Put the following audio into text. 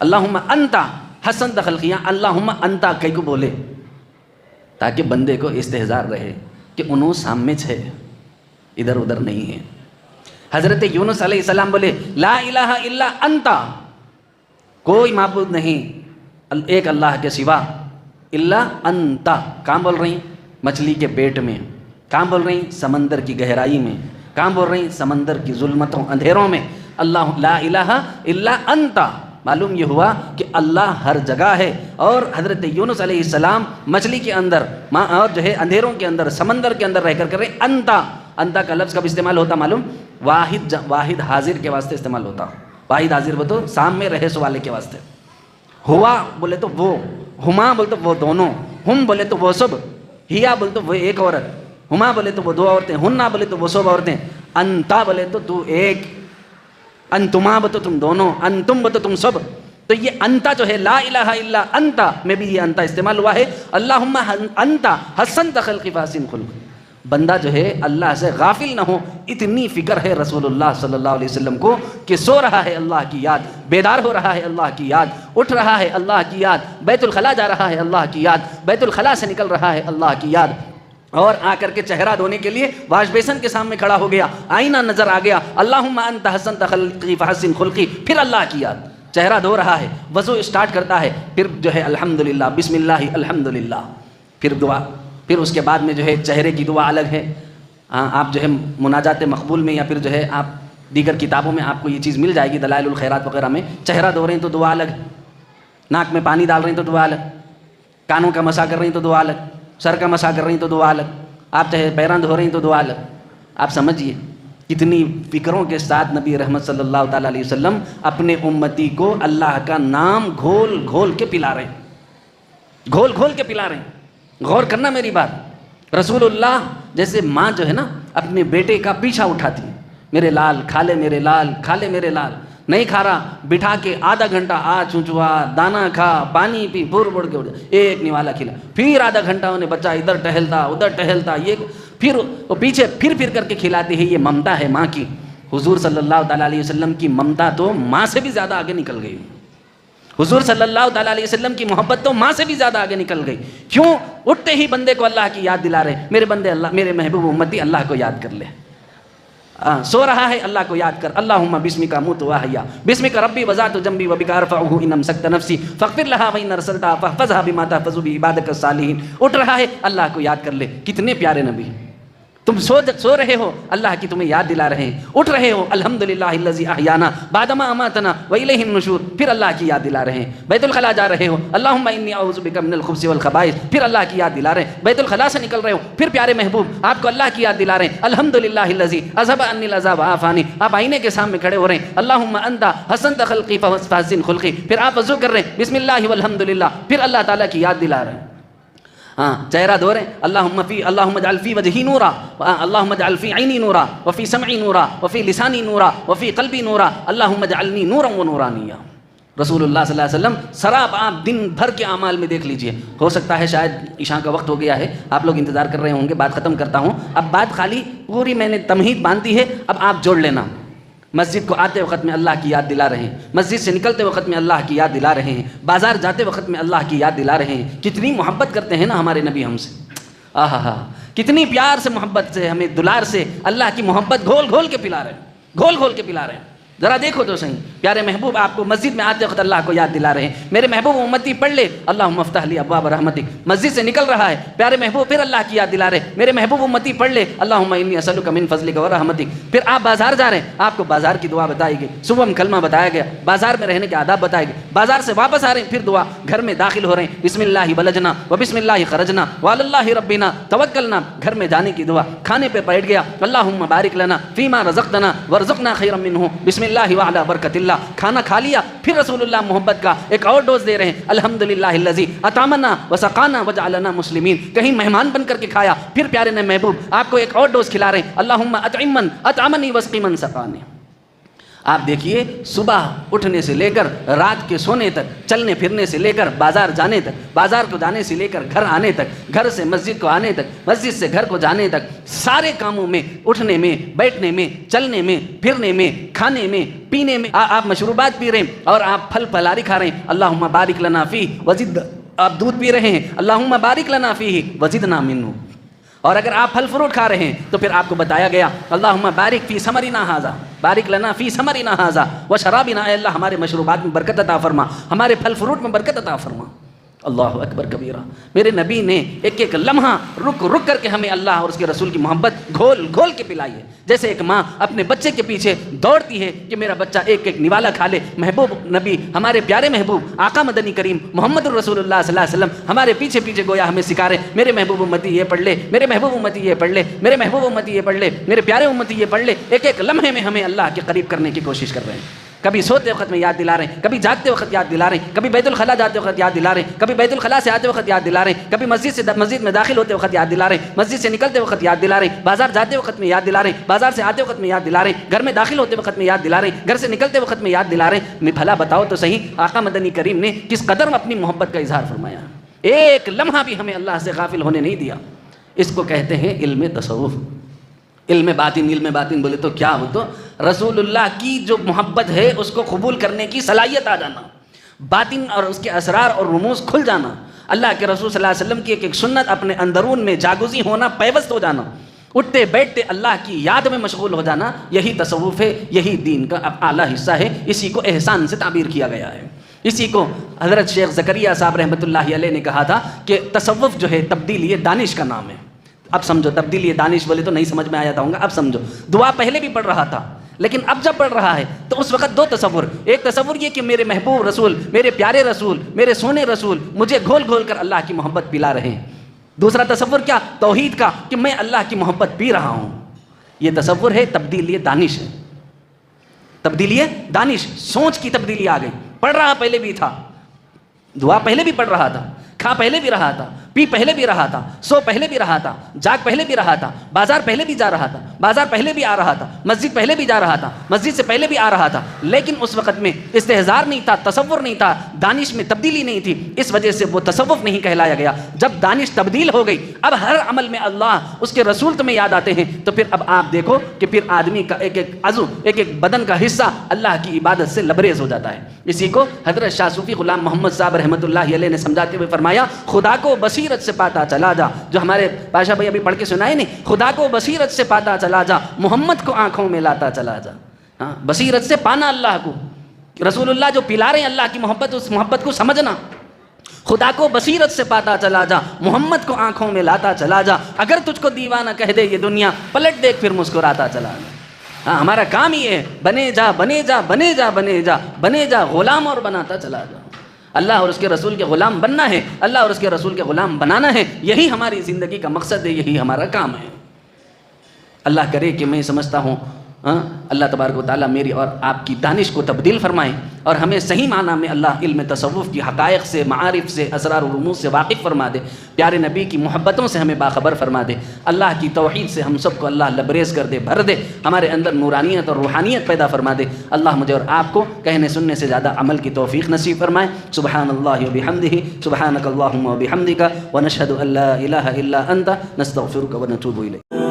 اللہم انتا حسن خلقیاں، اللہم انتا کئی کو بولے تاکہ بندے کو استحضار رہے کہ انہوں سامنے چھے، ادھر ادھر نہیں ہے۔ حضرت یونس علیہ السلام بولے لا الہ الا انتا، کوئی معبود نہیں ایک اللہ کے سوا، الا انتا، کہاں بول رہی ہیں؟ مچھلی کے پیٹ میں، کہاں بول رہی ہیں؟ سمندر کی گہرائی میں، کہاں بول رہی ہیں؟ سمندر کی ظلمتوں اندھیروں میں۔ اللہ لا الہ الا انتا، معلوم یہ ہوا کہ اللہ ہر جگہ ہے، اور حضرت یونس علیہ السلام مچھلی کے اندر اور جو ہے اندھیروں کے اندر، سمندر کے اندر رہ کر رہے انتا۔ انتا کا لفظ کب استعمال ہوتا معلوم؟ واحد حاضر کے واسطے استعمال ہوتا۔ واحد حاضر وہ تو سامنے رہے سو والے کے واسطے۔ ہوا بولے تو وہ، ہما بولے تو وہ دونوں، ہم بولے تو وہ سب، ہیا بولے تو وہ ایک عورت، ہما بولے تو وہ دو عورتیں، ہننا بولے تو وہ سب عورتیں، انتا بولے تو تو ایک، انتما بولے تو تم دونوں، انتم بولے تو تم سب۔ تو یہ انتا جو ہے لا الہ الا انتا میں بھی یہ انتا استعمال ہوا ہے۔ اللہم انتا حسنت خلقی فاحسن خلقی، بندہ جو ہے اللہ سے غافل نہ ہو، اتنی فکر ہے رسول اللہ صلی اللہ علیہ وسلم کو کہ سو رہا ہے اللہ کی یاد، بیدار ہو رہا ہے اللہ کی یاد، اٹھ رہا ہے اللہ کی یاد، بیت الخلاء جا رہا ہے اللہ کی یاد، بیت الخلاء سے نکل رہا ہے اللہ کی یاد، اور آ کر کے چہرہ دھونے کے لیے واش بیسن کے سامنے کھڑا ہو گیا، آئینہ نظر آ گیا، اللہم انت حسنت خلقی فحسن خلقی، پھر اللہ کی یاد، چہرہ دھو رہا ہے، وضو اسٹارٹ کرتا ہے، پھر جو ہے الحمدللہ، بسم اللہ الحمدللہ، پھر دعا، پھر اس کے بعد میں جو ہے چہرے کی دعا الگ ہے۔ آپ جو ہے مناجات مقبول میں یا پھر جو ہے آپ دیگر کتابوں میں آپ کو یہ چیز مل جائے گی، دلائل الخیرات وغیرہ میں، چہرہ دھو رہے ہیں تو دعا الگ، ناک میں پانی ڈال رہے ہیں تو دعا الگ، کانوں کا مسح کر رہے ہیں تو دعا الگ، سر کا مسح کر رہی ہیں تو دعا الگ، آپ چاہے پیراں دھو رہی ہیں تو دعا الگ۔ آپ سمجھیے کتنی فکروں کے ساتھ نبی رحمت صلی اللہ تعالیٰ علیہ وسلم اپنے امتی کو اللہ کا نام گھول گھول کے پلا رہے ہیں، گھول گھول کے پلا رہے ہیں۔ غور کرنا میری بات، رسول اللہ جیسے ماں جو ہے نا اپنے بیٹے کا پیچھا اٹھاتی ہے، میرے لال کھا لے، میرے لال کھا لے، میرے لال، نہیں کھا رہا بٹھا کے آدھا گھنٹہ آ چونچوا، دانا کھا، پانی پی، بھور بڑھ کے اٹھ جا، ایک نوالا کھلا، پھر آدھا گھنٹہ انہیں بچہ ادھر ٹہلتا ادھر ٹہلتا، یہ پھر وہ پیچھے پھر کر کے کھلاتی ہے۔ یہ ممتا ہے ماں کی۔ حضور صلی اللہ تعالیٰ علیہ وسلم کی ممتا تو ماں سے بھی زیادہ آگے نکل گئی، حضور صلی اللہ تعالیٰ علیہ وسلم کی محبت تو ماں سے بھی زیادہ آگے نکل گئی۔ کیوں؟ اٹھتے ہی بندے کو اللہ کی یاد دلا رہے، میرے بندے اللہ، میرے محبوب امتی اللہ کو یاد کر لے، سو رہا ہے اللہ کو یاد کر، اللہم بسمک اموت واحیا، بسمک ربی وذات جنبی وبک ارفعہ ان امسکت نفسی فاغفر لہا وان ارسلتہا فاحفظھا بما تحفظ به عبادک الصالحین۔ اٹھ رہا ہے اللہ کو یاد کر لے۔ کتنے پیارے نبی، تم سو رہے ہو، اللہ کی تمہیں یاد دلا رہے ہیں، اٹھ رہے ہو، الحمدللہ الذی احیانا بعدما اماتنا والیہ النشور، پھر اللہ کی یاد دلا رہے ہیں۔ بیت الخلاء جا رہے ہو، اللہم انی اعوذ بک من الخبث والخبائث، پھر اللہ کی یاد دلا رہے ہیں۔ بیت الخلاء سے نکل رہے ہو، پھر پیارے محبوب آپ کو اللہ کی یاد دلا رہے ہیں، الحمدللہ الذی اذھب عنی العذا وعافانی، آپ آئینے کے سامنے کھڑے ہو رہے ہیں، اللہم انت حسنت خلقی فحسن خلقی، پھر آپ وضو کر رہے ہیں، بسم اللہ والحمدللہ، پھر اللہ تعالیٰ کی یاد دلا رہے ہیں۔ چہرہ دھو رہے ہیں، اللہم اجعل فی وجہی نورا، اللہم اجعل فی عینی نورا، وفی سمعی نورا، وفی لسانی نورا، وفی قلبی نورا، اللہم اجعلنی نورا و نورانیہ۔ رسول اللہ صلی اللہ علیہ وسلم سراب آپ دن بھر کے اعمال میں دیکھ لیجئے۔ ہو سکتا ہے شاید عشاء کا وقت ہو گیا ہے، آپ لوگ انتظار کر رہے ہوں گے، بات ختم کرتا ہوں۔ اب بات خالی پوری میں نے تمہید باندھی ہے، اب آپ جوڑ لینا۔ مسجد کو آتے وقت میں اللہ کی یاد دلا رہے ہیں، مسجد سے نکلتے وقت میں اللہ کی یاد دلا رہے ہیں، بازار جاتے وقت میں اللہ کی یاد دلا رہے ہیں۔ کتنی محبت کرتے ہیں نا ہمارے نبی ہم سے، کتنی پیار سے، محبت سے، ہمیں دلار سے اللہ کی محبت گھول گھول کے پلا رہے ہیں، گھول گھول کے پلا رہے ہیں۔ ذرا دیکھو تو صحیح، پیارے محبوب آپ کو مسجد میں آتے وقت اللہ کو یاد دلا رہے ہیں۔ میرے محبوب امتی پڑھ لے اللہم افتح لی ابواب رحمتک، مسجد سے نکل رہا ہے، پیارے محبوب پھر اللہ کی یاد دلا رہے ہیں۔ میرے محبوب امتی پڑھ لے اللہم انی اسألک من فضلک ورحمتک، پھر آپ بازار جا رہے ہیں، آپ کو بازار کی دعا بتائی گئی، صبح میں کلمہ بتایا گیا، بازار میں رہنے کے آداب بتائے گئے، بازار سے واپس آ رہے ہیں، پھر دعا، گھر میں داخل ہو رہے ہیں، بسم اللہ ولجنا و بسم اللہ خرجنا وعلی اللہ ربنا توکلنا، گھر میں جانے کی دعا، کھانے پہ بیٹھ گیا، اللہم بارک لنا فیما رزقتنا وارزقنا خیرا منہ، بسم اللہ وعلی برکت اللہ، کھانا کھا لیا، پھر رسول اللہ محبت کا ایک اور ڈوز دے رہے ہیں، الحمدللہ الذی اطعمنا وسقانا وجعلنا مسلمین، کہیں مہمان بن کر کے کھایا، پھر پیارے نے محبوب آپ کو ایک اور ڈوز کھلا رہے ہیں، اللہم اطعم من اطعمنی واسقی من سقانی، آپ دیکھیے صبح اٹھنے سے لے کر رات کے سونے تک، چلنے پھرنے سے لے کر بازار جانے تک، بازار کو جانے سے لے کر گھر آنے تک، گھر سے مسجد کو آنے تک، مسجد سے گھر کو جانے تک، سارے کاموں میں، اٹھنے میں، بیٹھنے میں، چلنے میں، پھرنے میں، کھانے میں، پینے میں، آپ مشروبات پی رہے ہیں اور آپ پھل پھلاری کھا رہے ہیں، اللہم بارک لنا فیہ وزد، آپ دودھ پی رہے ہیں، اللہم بارک لنا فیہ وزدنا منہ، اور اگر آپ پھل فروٹ کھا رہے ہیں تو پھر آپ کو بتایا گیا اللہم بارک فی ثمرنا ھذا، بارک لنا فی ثمرنا ھذا وشرابنا، اے اللہ ہمارے مشروبات میں برکت عطا فرما، ہمارے پھل فروٹ میں برکت عطا فرما۔ اللہ اکبر کبیرہ، میرے نبی نے ایک ایک لمحہ رک رک کر کے ہمیں اللہ اور اس کے رسول کی محبت گھول گھول کے پلائی ہے، جیسے ایک ماں اپنے بچے کے پیچھے دوڑتی ہے کہ میرا بچہ ایک ایک نوالا کھا لے۔ محبوب نبی، ہمارے پیارے محبوب آقا مدنی کریم محمد الرسول اللہ صلی اللہ علیہ وسلم ہمارے پیچھے پیچھے گویا ہمیں سکھا رہے، میرے محبوب امتی یہ پڑھ لے، میرے محبوب امتی یہ پڑھ لے، میرے محبوب امتی یہ پڑھ لے، میرے پیارے امتی یہ پڑھ لے، ایک ایک لمحے میں ہمیں اللہ کے قریب کرنے کی کوشش کر رہے ہیں۔ کبھی سوتے وقت میں یاد دلا رہے ہیں، کبھی جاگتے وقت یاد دلا رہے ہیں، کبھی بیت الخلاء جاتے وقت یاد دلا رہے ہیں، کبھی بیت الخلاء سے آتے وقت یاد دلا رہے ہیں، کبھی مسجد میں داخل ہوتے وقت یاد دلا رہے ہیں، مسجد سے نکلتے وقت یاد دلا رہے ہیں، بازار جاتے وقت میں یاد دلا رہے ہیں، بازار سے آتے وقت میں یاد دلا رہے ہیں، گھر میں داخل ہوتے وقت میں یاد دلا رہے ہیں، گھر سے نکلتے وقت میں یاد دلا رہے ہیں۔ میں بھلا بتاؤ تو صحیح، آقا مدنی کریم نے کس قدر اپنی محبت کا اظہار فرمایا، ایک لمحہ بھی ہمیں اللہ سے غافل ہونے نہیں دیا۔ اس کو کہتے ہیں علم تصوف، علم باطن بولے تو کیا ہو؟ تو رسول اللہ کی جو محبت ہے اس کو قبول کرنے کی صلاحیت آ جانا، باطن اور اس کے اسرار اور رموز کھل جانا، اللہ کے رسول صلی اللہ علیہ وسلم کی ایک ایک سنت اپنے اندرون میں جاگزی ہونا، پیوست ہو جانا، اٹھتے بیٹھتے اللہ کی یاد میں مشغول ہو جانا، یہی تصوف ہے، یہی دین کا اعلیٰ حصہ ہے، اسی کو احسان سے تعبیر کیا گیا ہے۔ اسی کو حضرت شیخ زکریا صاحب رحمۃ اللہ علیہ نے کہا تھا کہ تصوف جو ہے تبدیلی دانش کا نام ہے۔ اب سمجھو، تبدیلی دانش بولے تو نہیں سمجھ میں آیا تھا ہوں گا، اب سمجھو، دعا پہلے بھی پڑھ رہا تھا لیکن اب جب پڑھ رہا ہے تو اس وقت دو تصور، ایک تصور یہ کہ میرے محبوب رسول، میرے پیارے رسول، میرے سونے رسول مجھے گھول گھول کر اللہ کی محبت پلا رہے ہیں، دوسرا تصور کیا؟ توحید کا، کہ میں اللہ کی محبت پی رہا ہوں۔ یہ تصور ہے تبدیلی دانش ہے، تبدیلی دانش، سوچ کی تبدیلی آ گئی۔ پڑھ رہا پہلے بھی تھا، دعا پہلے بھی پڑھ رہا تھا، کھا پہلے بھی رہا تھا، پی پہلے بھی رہا تھا، سو پہلے بھی رہا تھا، جاگ پہلے بھی رہا تھا، بازار پہلے بھی جا رہا تھا، بازار پہلے بھی آ رہا تھا، مسجد پہلے بھی جا رہا تھا، مسجد سے پہلے بھی آ رہا تھا، لیکن اس وقت میں استحضار نہیں تھا، تصور نہیں تھا، دانش میں تبدیلی نہیں تھی، اس وجہ سے وہ تصوف نہیں کہلایا گیا۔ جب دانش تبدیل ہو گئی، اب ہر عمل میں اللہ، اس کے رسول تمہیں یاد آتے ہیں، تو پھر اب آپ دیکھو کہ پھر آدمی کا ایک ایک عضو، ایک ایک بدن کا حصہ اللہ کی عبادت سے لبریز ہو جاتا ہے۔ اسی کو حضرت شاہ صوفی غلام محمد صاحب رحمۃ اللہ علیہ نے سمجھاتے ہوئے فرمایا، خدا کو بصیرت سے پاتا چلا جا، جو ہمارے پاشا بھائی ابھی پڑھ کے سنائے نہیں، خدا کو بصیرت سے پاتا چلا جا، محمد کو آنکھوں میں لاتا چلا جا۔ ہاں، بصیرت سے پانا اللہ کو، رسول اللہ جو پلا رہے ہیں اللہ کی محبت، اس محبت کو سمجھنا، خدا کو بصیرت سے پاتا چلا جا، محمد کو آنکھوں میں لاتا چلا جا، اگر تجھ کو دیوانہ کہہ دے یہ دنیا، پلٹ دیکھ پھر مسکراتا چلا جا۔ ہاں، ہمارا کام یہ ہے، بنے جا بنے جا بنے جا بنے جا بنے جا، غلام اور بناتا چلا جا۔ اللہ اور اس کے رسول کے غلام بننا ہے، اللہ اور اس کے رسول کے غلام بنانا ہے، یہی ہماری زندگی کا مقصد ہے، یہی ہمارا کام ہے۔ اللہ کرے کہ میں سمجھتا ہوں اللہ تبارک و تعالیٰ میری اور آپ کی دانش کو تبدیل فرمائے اور ہمیں صحیح معنی میں اللہ علم تصوف کی حقائق سے، معارف سے، اسرار و رموز سے واقف فرما دے، پیارے نبی کی محبتوں سے ہمیں باخبر فرما دے، اللہ کی توحید سے ہم سب کو اللہ لبریز کر دے، بھر دے، ہمارے اندر نورانیت اور روحانیت پیدا فرما دے۔ اللہ مجھے اور آپ کو کہنے سننے سے زیادہ عمل کی توفیق نصیب فرمائے۔ سبحان اللہ و بحمدہ، سبحانک اللہم و بحمدک، ونشہد ان لا الہ الا انت، نستغفرک و نتوب الیک۔